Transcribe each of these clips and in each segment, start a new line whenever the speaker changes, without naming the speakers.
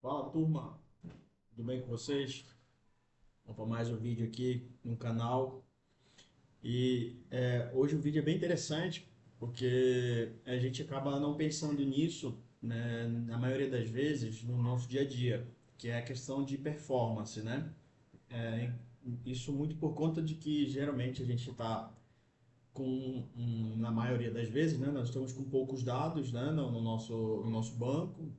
Fala, turma, tudo bem com vocês? Vamos para mais um vídeo aqui no canal. Hoje o vídeo é bem interessante porque a gente acaba não pensando nisso, né, na maioria das vezes no nosso dia a dia, que é a questão de performance, né? É, Isso muito por conta de que geralmente a gente está na maioria das vezes, né, nós estamos com poucos dados, né, no nosso banco.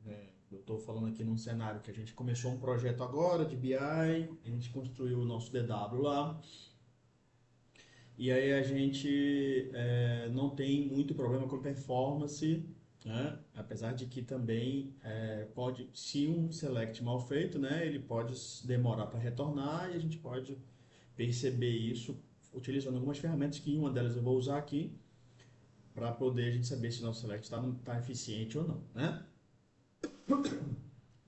Eu estou falando aqui num cenário que a gente começou um projeto agora de BI, a gente construiu o nosso DW lá, e aí a gente não tem muito problema com performance, né, apesar de que também pode, se um select mal feito, né, ele pode demorar para retornar e a gente pode perceber isso utilizando algumas ferramentas que uma delas eu vou usar aqui, para poder a gente saber se o nosso select está eficiente ou não, né?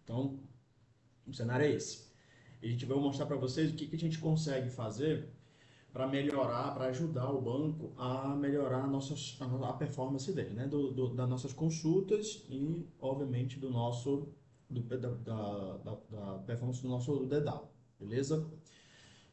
Então, o cenário é esse. E a gente vai mostrar para vocês o que a gente consegue fazer para melhorar, para ajudar o banco a melhorar a performance dele, né? Das nossas consultas e, obviamente, da performance do nosso DDAO, beleza?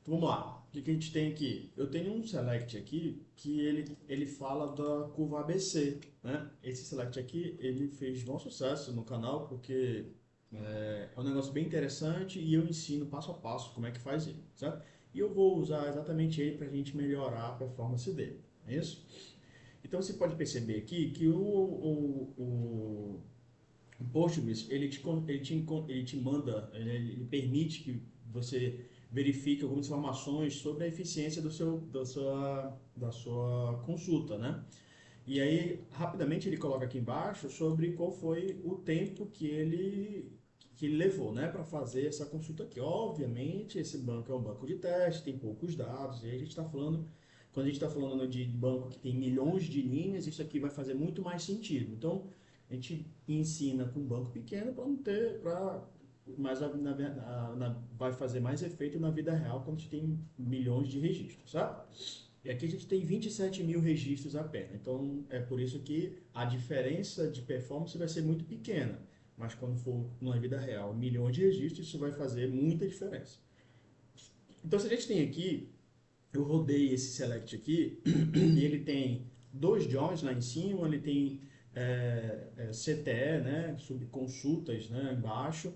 Então, vamos lá. O que a gente tem aqui? Eu tenho um select aqui que ele fala da curva ABC, né? Esse select aqui, ele fez bom sucesso no canal porque é um negócio bem interessante e eu ensino passo a passo como é que faz ele, certo? E eu vou usar exatamente ele para a gente melhorar a performance dele, é isso? Então você pode perceber aqui que o Postgres, ele te manda, ele permite que você verifique algumas informações sobre a eficiência da sua consulta, né? E aí, rapidamente, ele coloca aqui embaixo sobre qual foi o tempo que ele levou, né, para fazer essa consulta aqui. Obviamente, esse banco é um banco de teste, tem poucos dados, e aí a gente está falando, quando a gente está falando de banco que tem milhões de linhas, isso aqui vai fazer muito mais sentido. Então, a gente ensina com um banco pequeno para não ter, mas vai fazer mais efeito na vida real quando a gente tem milhões de registros, sabe? E aqui a gente tem 27 mil registros apenas. Então, é por isso que a diferença de performance vai ser muito pequena. Mas quando for na vida real, milhões de registros, isso vai fazer muita diferença. Então, se a gente tem aqui, eu rodei esse select aqui, e ele tem dois joins lá em cima, ele tem CTE, né, subconsultas, né, embaixo,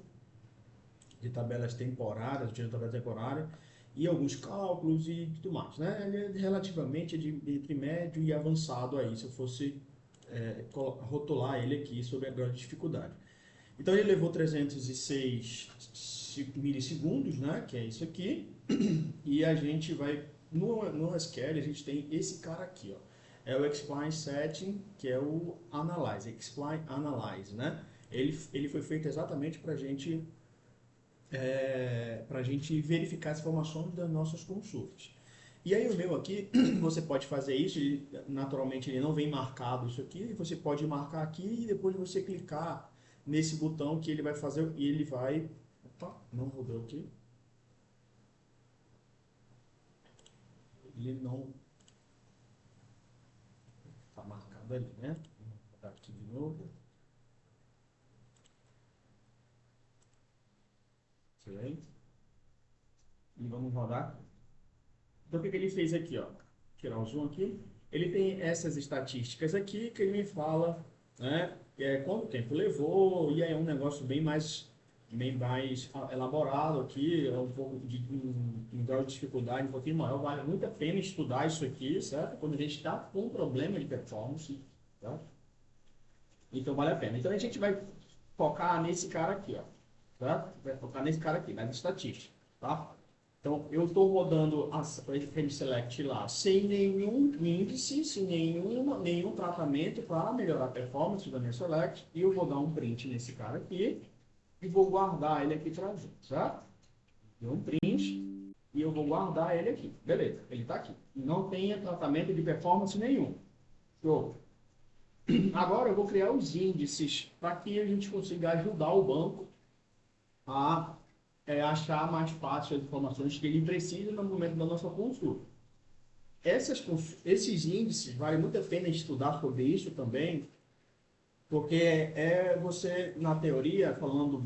de tabelas temporárias, de tabela temporária, e alguns cálculos e tudo mais, né? Ele é relativamente entre médio e avançado aí, se eu fosse rotular ele aqui sobre a grande dificuldade. Então ele levou 306 milissegundos, né? Que é isso aqui, e a gente vai no SQL a gente tem esse cara aqui, ó. É o Explain Setting, que é o Analyze, Explain Analyze, né? Ele foi feito exatamente para a gente verificar as informações das nossas consultas. E aí o meu aqui, você pode fazer isso, naturalmente ele não vem marcado isso aqui, você pode marcar aqui e depois você clicar nesse botão que ele vai fazer, e ele vai... Opa, não rodou aqui. Ele não está marcado ali, né? Vou botar aqui de novo. Excelente. E vamos rodar. Então, o que ele fez aqui, ó? Tirar o zoom aqui. Ele tem essas estatísticas aqui que ele me fala, né? Quanto tempo levou, e aí é um negócio bem mais elaborado aqui, é um pouco um grau de dificuldade um pouquinho maior. Vale muito a pena estudar isso aqui, certo? Quando a gente está com um problema de performance, tá? Então vale a pena. Então a gente vai focar nesse cara aqui, ó, tá? Vai focar nesse cara aqui, nas estatísticas, tá? Então, eu estou rodando aquele select lá sem nenhum índice, sem nenhum tratamento para melhorar a performance da minha select. E eu vou dar um print nesse cara aqui e vou guardar ele aqui para gente, certo? Deu um print e eu vou guardar ele aqui. Beleza, ele está aqui. Não tem tratamento de performance nenhum. Show. Agora eu vou criar os índices para que a gente consiga ajudar o banco a achar mais fácil as informações que ele precisa no momento da nossa consulta. Esses índices, vale muito a pena estudar sobre isso também, Porque você, na teoria, falando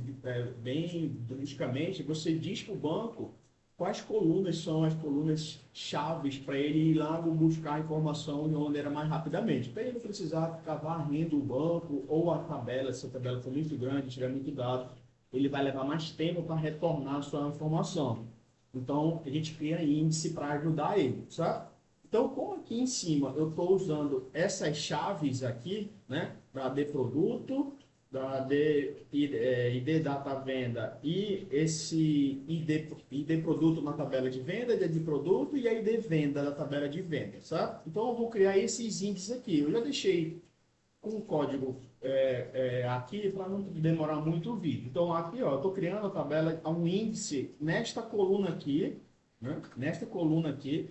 bem drasticamente, você diz para o banco quais colunas são as colunas chaves para ele ir lá buscar a informação de uma maneira mais rapidamente. Para ele não precisar ficar varrendo o banco ou a tabela, se a tabela for muito grande, tiver muito dado, ele vai levar mais tempo para retornar a sua informação. Então, a gente cria índice para ajudar ele, certo? Então, como aqui em cima eu estou usando essas chaves aqui, né, para de produto, da ID data venda e esse ID produto na tabela de venda, ID de produto e a ID venda da tabela de venda, certo? Então, eu vou criar esses índices aqui. Eu já deixei com o código aqui para não demorar muito o vídeo. Então, aqui, ó, eu estou criando a tabela, um índice nesta coluna aqui, né, nesta coluna aqui,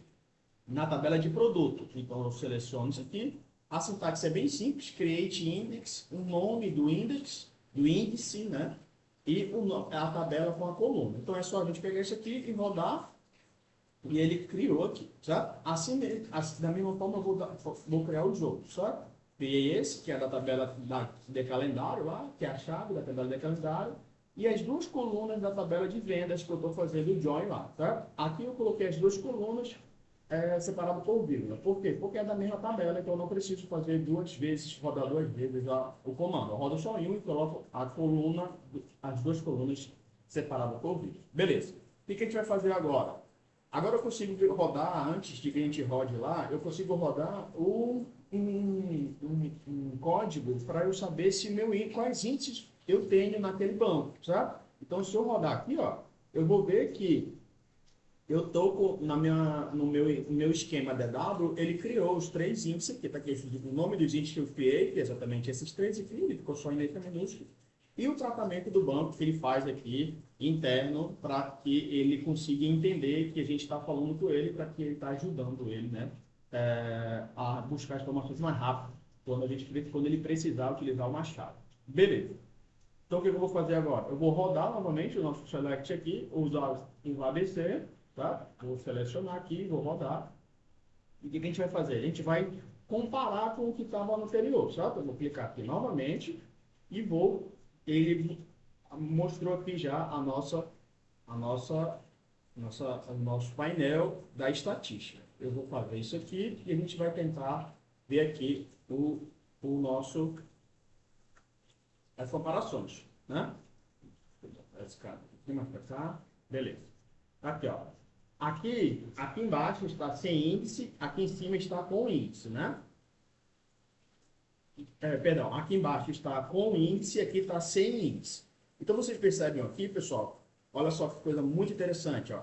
na tabela de produto. Então, eu seleciono isso aqui. A sintaxe é bem simples, create index, o nome do índice, né? E a tabela com a coluna. Então, é só a gente pegar isso aqui e rodar, e ele criou aqui, certo? Assim, da mesma forma, eu vou criar o jogo, certo? Criei esse, que é da tabela de calendário lá, que é a chave da tabela de calendário, e as duas colunas da tabela de vendas que eu estou fazendo o join lá, certo? Aqui eu coloquei as duas colunas, separado por vírgula. Por quê? Porque é da mesma tabela, então eu não preciso fazer duas vezes, rodar duas vezes o comando. Eu rodo só em um e coloco a coluna, as duas colunas separadas por vírgula. Beleza. O que a gente vai fazer agora? Agora eu consigo rodar, antes de que a gente rode lá, eu consigo rodar um código para eu saber se quais índices eu tenho naquele banco, sabe? Então, se eu rodar aqui, ó, eu vou ver que eu estou no meu esquema DW, ele criou os três índices aqui, tá aqui o nome dos índices que eu criei, que é exatamente esses três aqui, ele ficou só em letra minúscula, e o tratamento do banco que ele faz aqui, interno, para que ele consiga entender que a gente está falando com ele, para que ele está ajudando ele, né, a buscar as informações mais rápido, quando ele precisar utilizar uma chave. Beleza. Então, o que eu vou fazer agora? Eu vou rodar novamente o nosso select aqui, usar o ABC, tá? Vou selecionar aqui, vou rodar. E o que a gente vai fazer? A gente vai comparar com o que estava no anterior, certo? Eu vou clicar aqui novamente e ele mostrou aqui já o nosso painel da estatística. Eu vou fazer isso aqui e a gente vai tentar ver aqui as comparações, né? Esse cara aqui mais para cá, beleza. Aqui, ó. Aqui embaixo está sem índice, aqui em cima está com índice, né? Perdão, aqui embaixo está com índice, aqui está sem índice. Então vocês percebem aqui, pessoal, olha só que coisa muito interessante, ó.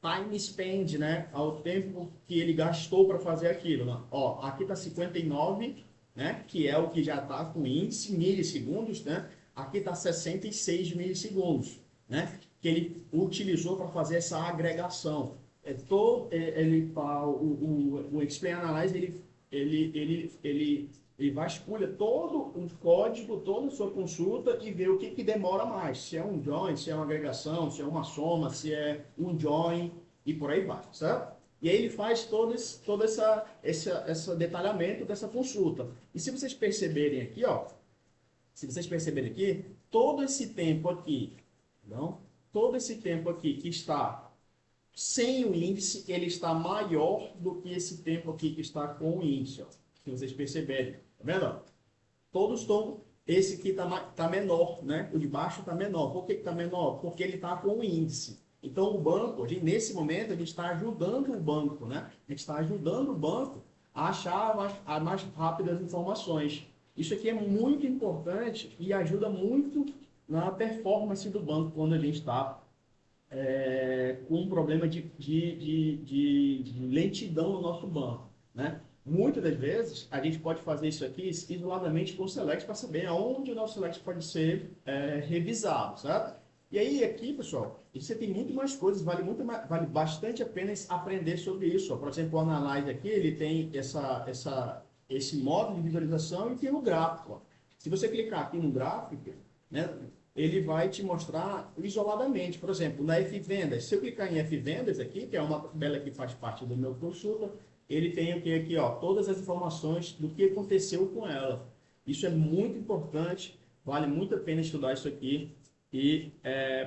Time spent, né? Ao tempo que ele gastou para fazer aquilo, né? Ó, aqui está 59, né? Que é o que já está com índice, milissegundos, né? Aqui está 66 milissegundos, né? Que ele utilizou para fazer essa agregação. O Explain Analyze, ele vasculha todo o código, toda a sua consulta e vê o que demora mais. Se é um join, se é uma agregação, se é uma soma, se é um join e por aí vai, certo? E aí ele faz todo esse detalhamento dessa consulta. E se vocês perceberem aqui, ó, todo esse tempo aqui, não? Todo esse tempo aqui que está sem o índice, ele está maior do que esse tempo aqui que está com o índice, ó. Se vocês perceberem, tá vendo? Todos estão, esse aqui tá menor, né? O de baixo está menor. Por que está menor? Porque ele está com o índice. Então, o banco, nesse momento, a gente está ajudando o banco, né? A gente está ajudando o banco a achar mais rápidas informações. Isso aqui é muito importante e ajuda muito na performance do banco quando a gente está com um problema de lentidão no nosso banco, né? Muitas das vezes, a gente pode fazer isso aqui isoladamente com o Select para saber aonde o nosso Select pode ser revisado, certo? E aí, aqui, pessoal, você tem muito mais coisas, vale bastante a pena aprender sobre isso. Ó. Por exemplo, o Analyze aqui, ele tem esse modo de visualização e tem o gráfico. Ó. Se você clicar aqui no gráfico, né, ele vai te mostrar isoladamente. Por exemplo, na F-Vendas, se eu clicar em F-Vendas aqui, que é uma tabela que faz parte do meu consulta, ele tem aqui, ó, todas as informações do que aconteceu com ela. Isso é muito importante, vale muito a pena estudar isso aqui e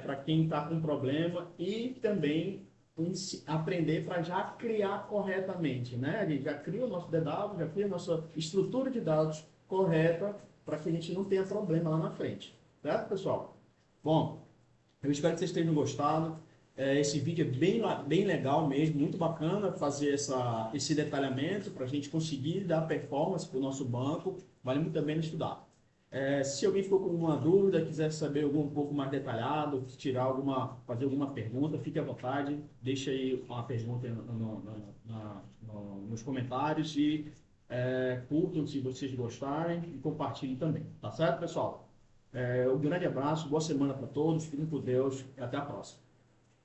para quem está com problema e também aprender para já criar corretamente, né? A gente já cria o nosso DW, já cria a nossa estrutura de dados correta para que a gente não tenha problema lá na frente, certo, pessoal? Bom, eu espero que vocês tenham gostado. Esse vídeo é bem legal mesmo, muito bacana fazer esse detalhamento para a gente conseguir dar performance para o nosso banco. Vale muito a pena estudar. Se alguém ficou com alguma dúvida, quiser saber um pouco mais detalhado, fazer alguma pergunta, fique à vontade, deixe aí uma pergunta nos comentários e curtam se vocês gostarem e compartilhem também. Tá certo, pessoal? Um grande abraço, boa semana para todos, fiquem com Deus e até a próxima.